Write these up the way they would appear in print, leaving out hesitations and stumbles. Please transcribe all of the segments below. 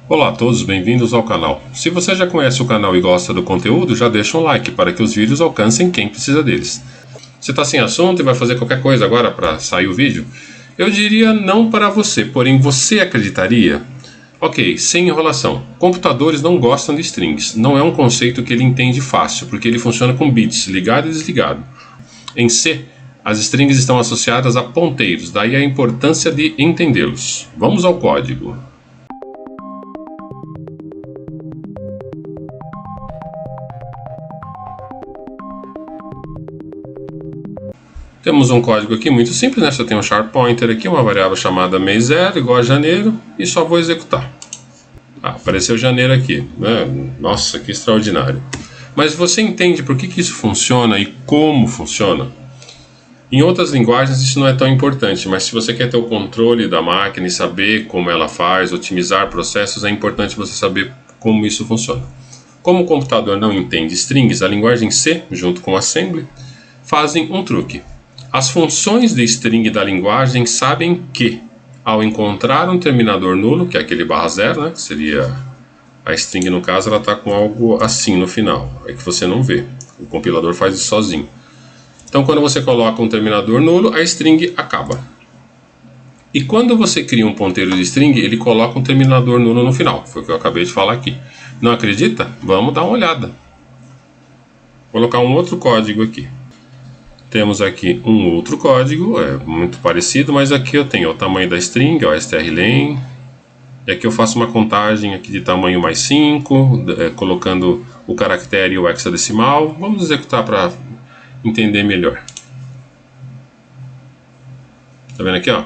Olá a todos, bem-vindos ao canal. Se você já conhece o canal e gosta do conteúdo, já deixa um like para que os vídeos alcancem quem precisa deles. Você está sem assunto e vai fazer qualquer coisa agora para sair o vídeo? Eu diria não para você, porém você acreditaria? Ok, sem enrolação. Computadores não gostam de strings. Não é um conceito que ele entende fácil, porque ele funciona com bits, ligado e desligado. Em C, as strings estão associadas a ponteiros, daí a importância de entendê-los. Vamos ao código. Temos um código aqui muito simples, né? Só tem um sharp pointer aqui, uma variável chamada mês0 igual a janeiro, e só vou executar. Apareceu janeiro aqui, né? Nossa, que extraordinário. Mas você entende por que isso funciona e como funciona? Em outras linguagens isso não é tão importante, mas se você quer ter o controle da máquina e saber como ela faz, otimizar processos, é importante você saber como isso funciona. Como o computador não entende strings, a linguagem C, junto com o assembly, fazem um truque. As funções de string da linguagem sabem que, ao encontrar um terminador nulo, que é aquele /0, né, que seria a string no caso, ela está com algo assim no final, é que você não vê, o compilador faz isso sozinho. Então quando você coloca um terminador nulo, a string acaba. E quando você cria um ponteiro de string, ele coloca um terminador nulo no final, foi o que eu acabei de falar aqui. Não acredita? Vamos dar uma olhada. Vou colocar um outro código aqui. Temos aqui um outro código, é muito parecido, mas aqui eu tenho o tamanho da string, o strlen, e aqui eu faço uma contagem aqui de tamanho mais 5, colocando o caractere e o hexadecimal. Vamos executar para entender melhor. Tá vendo aqui, ó?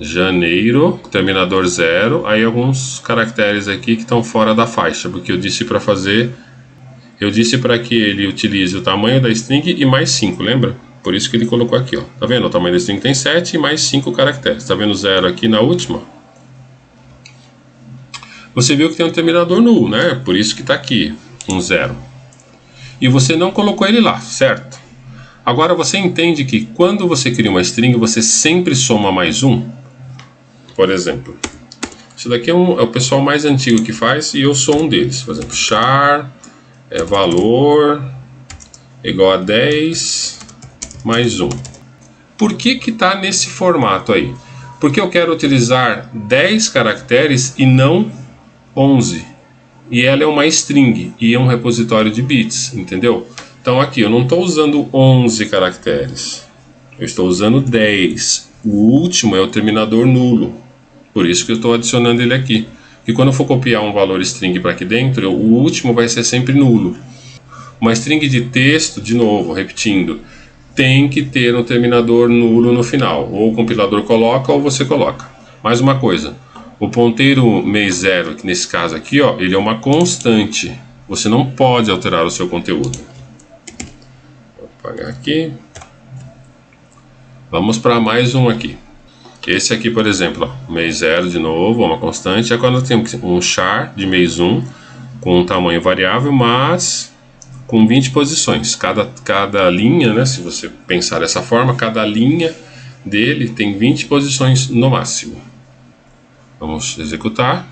Janeiro, terminador 0, aí alguns caracteres aqui que estão fora da faixa, porque eu disse para fazer, eu disse para que ele utilize o tamanho da string e mais 5, lembra? Por isso que ele colocou aqui, ó. Tá vendo? O tamanho da string tem 7 e mais 5 caracteres. Tá vendo 0 aqui na última? Você viu que tem um terminador null, né? Por isso que tá aqui, um 0. E você não colocou ele lá, certo? Agora você entende que quando você cria uma string, você sempre soma mais um? Por exemplo, isso daqui é o pessoal mais antigo que faz e eu sou um deles. Por exemplo, char valor igual a 10 mais 1. Por que está nesse formato aí? Porque eu quero utilizar 10 caracteres e não 11. E ela é uma string e é um repositório de bits, entendeu? Então aqui eu não estou usando 11 caracteres. Eu estou usando 10. O último é o terminador nulo. Por isso que eu estou adicionando ele aqui. E quando eu for copiar um valor string para aqui dentro, o último vai ser sempre nulo. Uma string de texto, de novo, repetindo, tem que ter um terminador nulo no final. Ou o compilador coloca ou você coloca. Mais uma coisa, o ponteiro mês0, que nesse caso aqui, ó, ele é uma constante. Você não pode alterar o seu conteúdo. Vou apagar aqui. Vamos para mais um aqui. Esse aqui, por exemplo, ó, mês0 de novo, uma constante. É quando eu tenho um char de mês1 com um tamanho variável, mas com 20 posições. Cada linha, né, se você pensar dessa forma, cada linha dele tem 20 posições no máximo. Vamos executar.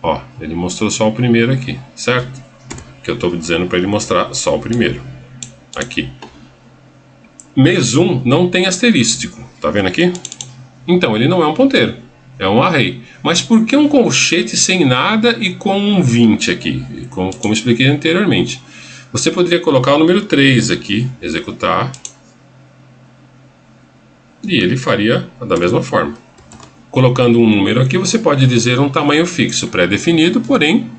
Ó, ele mostrou só o primeiro aqui, certo? Que eu estou dizendo para ele mostrar só o primeiro. Aqui. Mês1 não tem asterístico, tá vendo aqui? Então ele não é um ponteiro, é um array. Mas por que um colchete sem nada e com um 20 aqui? Como expliquei anteriormente. Você poderia colocar o número 3 aqui, executar, e ele faria da mesma forma. Colocando um número aqui, você pode dizer um tamanho fixo pré-definido, porém,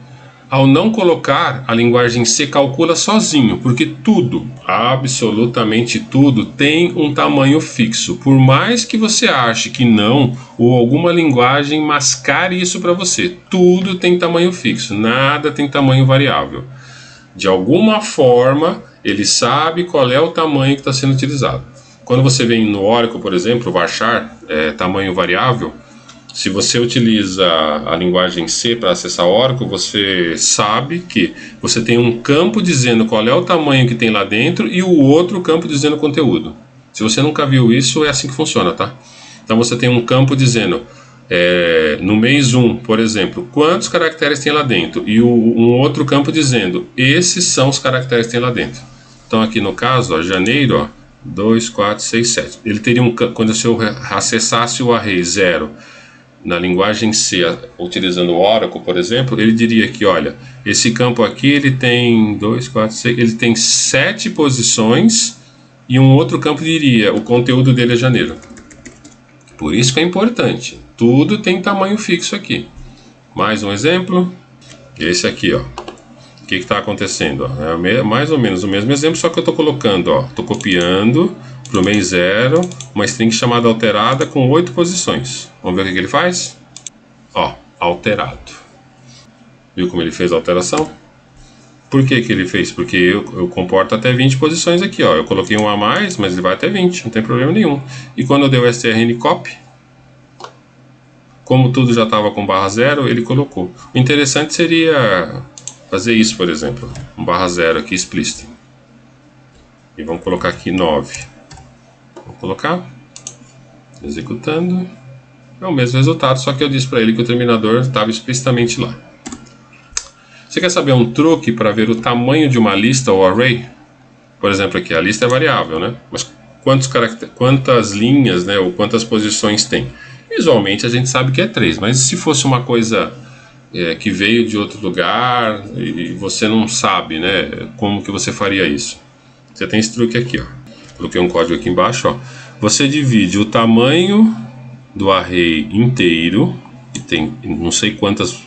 ao não colocar, a linguagem C calcula sozinho, porque tudo, absolutamente tudo, tem um tamanho fixo. Por mais que você ache que não, ou alguma linguagem mascare isso para você, tudo tem tamanho fixo, nada tem tamanho variável. De alguma forma, ele sabe qual é o tamanho que está sendo utilizado. Quando você vem no Oracle, por exemplo, varchar, tamanho variável, se você utiliza a linguagem C para acessar Oracle, você sabe que você tem um campo dizendo qual é o tamanho que tem lá dentro e o outro campo dizendo o conteúdo. Se você nunca viu isso, é assim que funciona, tá? Então você tem um campo dizendo no mês 1, por exemplo, quantos caracteres tem lá dentro, e um outro campo dizendo, esses são os caracteres que tem lá dentro. Então aqui no caso, ó, janeiro, ó, 2, 4, 6, 7. Ele teria quando eu acessasse o array 0 na linguagem C, utilizando o Oracle, por exemplo, ele diria que, olha, esse campo aqui ele tem 2, 4, 6, ele tem 7 posições, e um outro campo diria, o conteúdo dele é janeiro. Por isso que é importante. Tudo tem tamanho fixo aqui. Mais um exemplo. Esse aqui, ó. O que está acontecendo? Ó? É mais ou menos o mesmo exemplo, só que eu estou colocando, ó. Estou copiando para o mês 0 uma string chamada alterada com 8 posições. Vamos ver o que ele faz? Ó, alterado. Viu como ele fez a alteração? Por que ele fez? Porque eu comporto até 20 posições aqui, ó. Eu coloquei um a mais, mas ele vai até 20, não tem problema nenhum. E quando eu dei o strncopy, como tudo já estava com /0, ele colocou. O interessante seria fazer isso, por exemplo, um /0 aqui explícito. E vamos colocar aqui 9. Vou colocar, executando. É o mesmo resultado, só que eu disse para ele que o terminador estava explicitamente lá. Você quer saber um truque para ver o tamanho de uma lista ou array? Por exemplo, aqui a lista é variável, né? Mas quantas linhas, né, ou quantas posições tem? Visualmente a gente sabe que é 3, mas se fosse uma coisa que veio de outro lugar e você não sabe, né, como que você faria isso? Você tem esse truque aqui, ó. Coloquei um código aqui embaixo, ó. Você divide o tamanho do array inteiro, que tem não sei quantas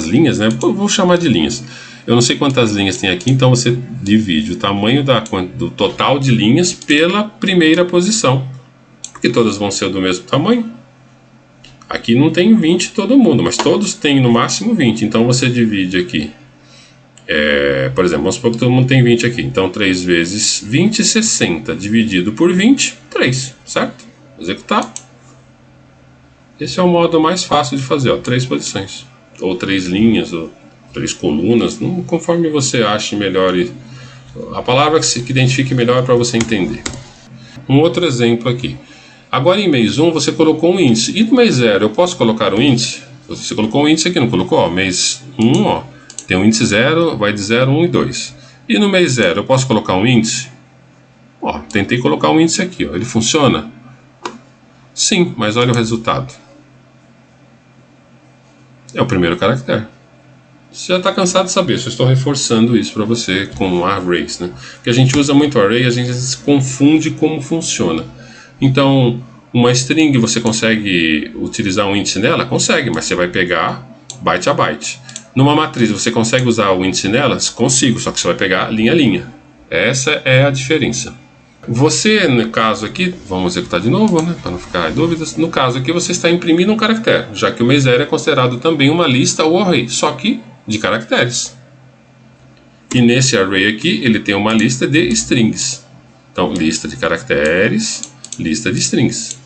linhas, né? Eu vou chamar de linhas. Eu não sei quantas linhas tem aqui, então você divide o tamanho do total de linhas pela primeira posição, porque todas vão ser do mesmo tamanho. Aqui não tem 20 todo mundo, mas todos têm no máximo 20, então você divide aqui. Por exemplo, vamos supor que todo mundo tem 20 aqui, então 3 vezes 20, 60, dividido por 20, 3, certo? Executar. Esse é o modo mais fácil de fazer, ó, 3 posições, ou 3 linhas, ou 3 colunas, conforme você ache melhor. A palavra que identifique melhor para você entender. Um outro exemplo aqui. Agora em mês 1 você colocou um índice. E no mês 0 eu posso colocar um índice? Você colocou um índice aqui, não colocou? Ó, mês 1, ó, tem um índice 0, vai de 0, 1 e 2. E no mês 0 eu posso colocar um índice? Ó, tentei colocar um índice aqui, ó. Ele funciona? Sim, mas olha o resultado. É o primeiro caractere. Você já está cansado de saber, só estou reforçando isso para você com arrays, né? Porque a gente usa muito array e a gente se confunde como funciona. Então, uma string você consegue utilizar um índice nela? Consegue, mas você vai pegar byte a byte. Numa matriz você consegue usar o índice nelas? Consigo, só que você vai pegar linha a linha. Essa é a diferença. Você, no caso aqui, vamos executar de novo, né, para não ficar em dúvidas. No caso aqui você está imprimindo um caractere, já que o mês 0 é considerado também uma lista ou array, só que de caracteres. E nesse array aqui ele tem uma lista de strings. Então, lista de caracteres, lista de strings.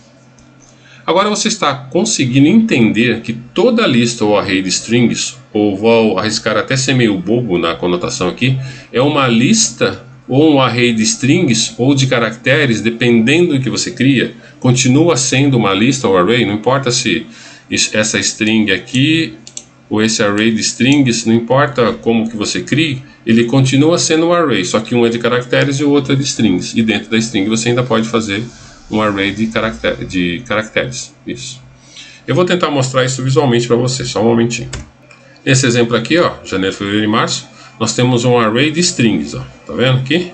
Agora você está conseguindo entender que toda lista ou array de strings, ou vou arriscar até ser meio bobo na conotação aqui, é uma lista ou um array de strings ou de caracteres, dependendo do que você cria, continua sendo uma lista ou array, não importa se essa string aqui ou esse array de strings, não importa como que você crie, ele continua sendo um array, só que um é de caracteres e o outro é de strings. E dentro da string você ainda pode fazer um array de caracteres. Isso. Eu vou tentar mostrar isso visualmente para você, só um momentinho. Nesse exemplo aqui, ó, janeiro, fevereiro e março, nós temos um array de strings, ó, tá vendo aqui?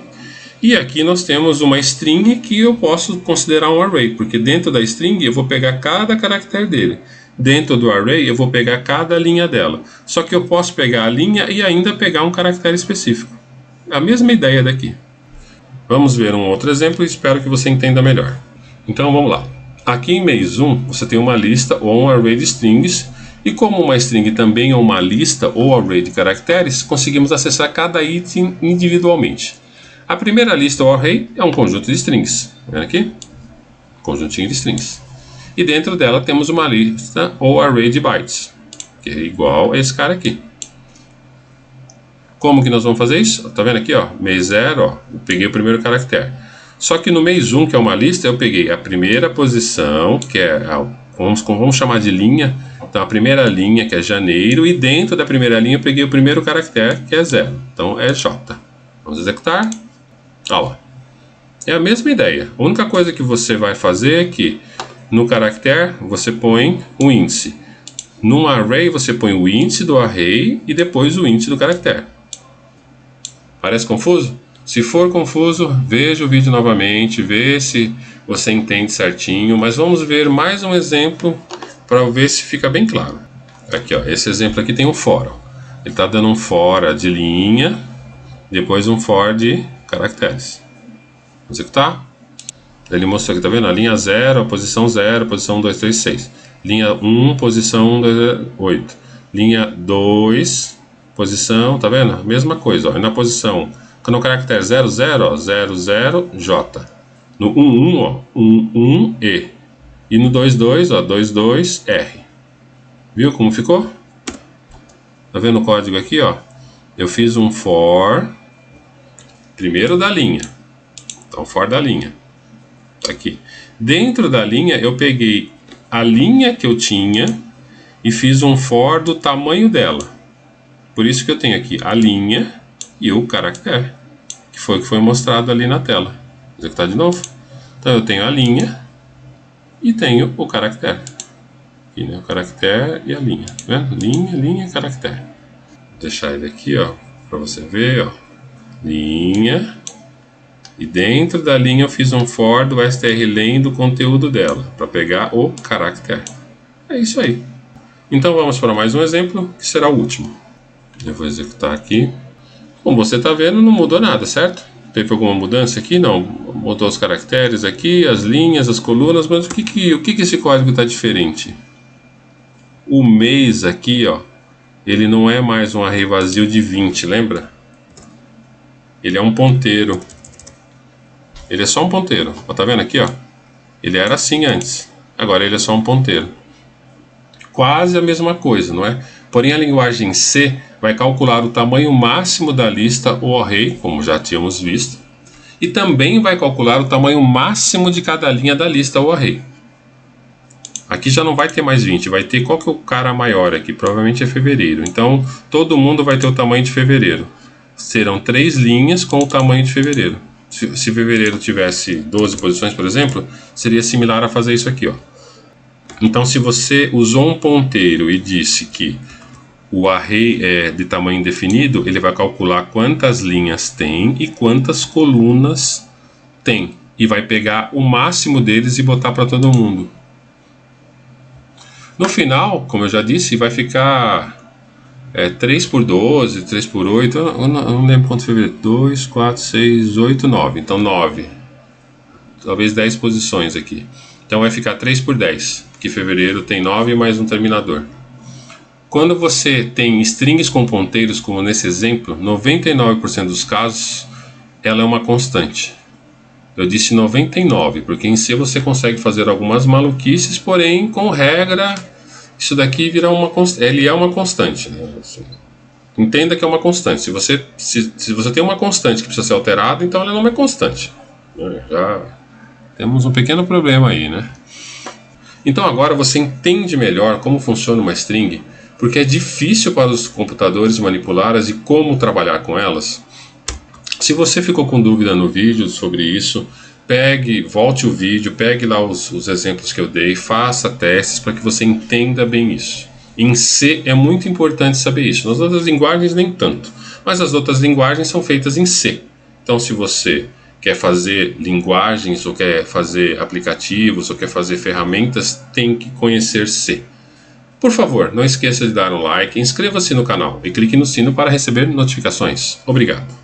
E aqui nós temos uma string que eu posso considerar um array, porque dentro da string eu vou pegar cada caractere dele. Dentro do array eu vou pegar cada linha dela. Só que eu posso pegar a linha e ainda pegar um caractere específico. A mesma ideia daqui. Vamos ver um outro exemplo e espero que você entenda melhor. Então vamos lá. Aqui em mês 1 você tem uma lista ou um array de strings. E como uma string também é uma lista ou array de caracteres, conseguimos acessar cada item individualmente. A primeira lista ou array é um conjunto de strings. Tá vendo aqui? Conjuntinho de strings. E dentro dela temos uma lista ou array de bytes, que é igual a esse cara aqui. Como que nós vamos fazer isso? Tá vendo aqui, ó, mês 0, ó, eu peguei o primeiro caractere. Só que no mês 1, que é uma lista, eu peguei a primeira posição, que é Vamos chamar de linha. Então a primeira linha, que é janeiro, e dentro da primeira linha eu peguei o primeiro caractere, que é 0. Então é J. Vamos executar. Olha lá. É a mesma ideia. A única coisa que você vai fazer é que no caractere você põe o índice. Num array você põe o índice do array e depois o índice do caractere. Parece confuso? Se for confuso, veja o vídeo novamente, vê se você entende certinho, mas vamos ver mais um exemplo para ver se fica bem claro. Aqui, ó, esse exemplo aqui tem um for. Ó. Ele está dando um for de linha, depois um for de caracteres. Vamos executar? Ele mostrou aqui, tá vendo? A linha 0, a posição 0, posição 1, 2, 3, 6. Linha 1, posição 1, 2, 8. Linha 2, posição, tá vendo? Mesma coisa, ó. E na posição, no caractere 0, 0, ó, 0, 0, J. No 1, 1, ó, 1, 1, E. E no 2, 2, ó, 2, 2, R. Viu como ficou? Tá vendo o código aqui, ó? Eu fiz um for, primeiro da linha. Então, for da linha. Tá aqui. Dentro da linha, eu peguei a linha que eu tinha e fiz um for do tamanho dela. Por isso que eu tenho aqui a linha e o caractere, que foi o que foi mostrado ali na tela. Vou executar de novo. Então, eu tenho a linha e tenho o caractere. Aqui, né? O caractere e a linha. Tá vendo? Linha, linha, caractere. Vou deixar ele aqui, ó, para você ver, ó. Linha. E dentro da linha eu fiz um for do strlen do conteúdo dela, para pegar o caractere. É isso aí. Então vamos para mais um exemplo, que será o último. Eu vou executar aqui. Como você está vendo, não mudou nada, certo? Teve alguma mudança aqui? Não. Mudou os caracteres aqui, as linhas, as colunas, mas o que esse código está diferente? O mês aqui, ó, ele não é mais um array vazio de 20, lembra? Ele é um ponteiro. Ele é só um ponteiro. Ó, tá vendo aqui, ó? Ele era assim antes. Agora ele é só um ponteiro. Quase a mesma coisa, não é? Porém a linguagem C vai calcular o tamanho máximo da lista ou array, como já tínhamos visto, e também vai calcular o tamanho máximo de cada linha da lista ou array. Aqui já não vai ter mais 20, vai ter qual que é o cara maior aqui, provavelmente é fevereiro. Então todo mundo vai ter o tamanho de fevereiro. Serão 3 linhas com o tamanho de fevereiro. Se fevereiro tivesse 12 posições, por exemplo, seria similar a fazer isso aqui, ó. Então, se você usou um ponteiro e disse que o array é de tamanho indefinido, ele vai calcular quantas linhas tem e quantas colunas tem. E vai pegar o máximo deles e botar para todo mundo. No final, como eu já disse, vai ficar 3 por 12, 3 por 8, eu não lembro quanto foi, 2, 4, 6, 8, 9, então 9, talvez 10 posições aqui, então vai ficar 3 por 10, porque fevereiro tem 9 mais um terminador. Quando você tem strings com ponteiros, como nesse exemplo, 99% dos casos, ela é uma constante. Eu disse 99, porque em C você consegue fazer algumas maluquices, porém, com regra, isso daqui virá uma constante. Ele é uma constante, né? Assim, entenda que é uma constante. Se você tem uma constante que precisa ser alterada, então ela não é constante. Já temos um pequeno problema aí, né? Então agora você entende melhor como funciona uma string, porque é difícil para os computadores manipulá-las e como trabalhar com elas. Se você ficou com dúvida no vídeo sobre isso, volte o vídeo, pegue lá os exemplos que eu dei, faça testes para que você entenda bem isso. Em C é muito importante saber isso. Nas outras linguagens nem tanto, mas as outras linguagens são feitas em C. Então se você quer fazer linguagens, ou quer fazer aplicativos, ou quer fazer ferramentas, tem que conhecer C. Por favor, não esqueça de dar um like, inscreva-se no canal e clique no sino para receber notificações. Obrigado.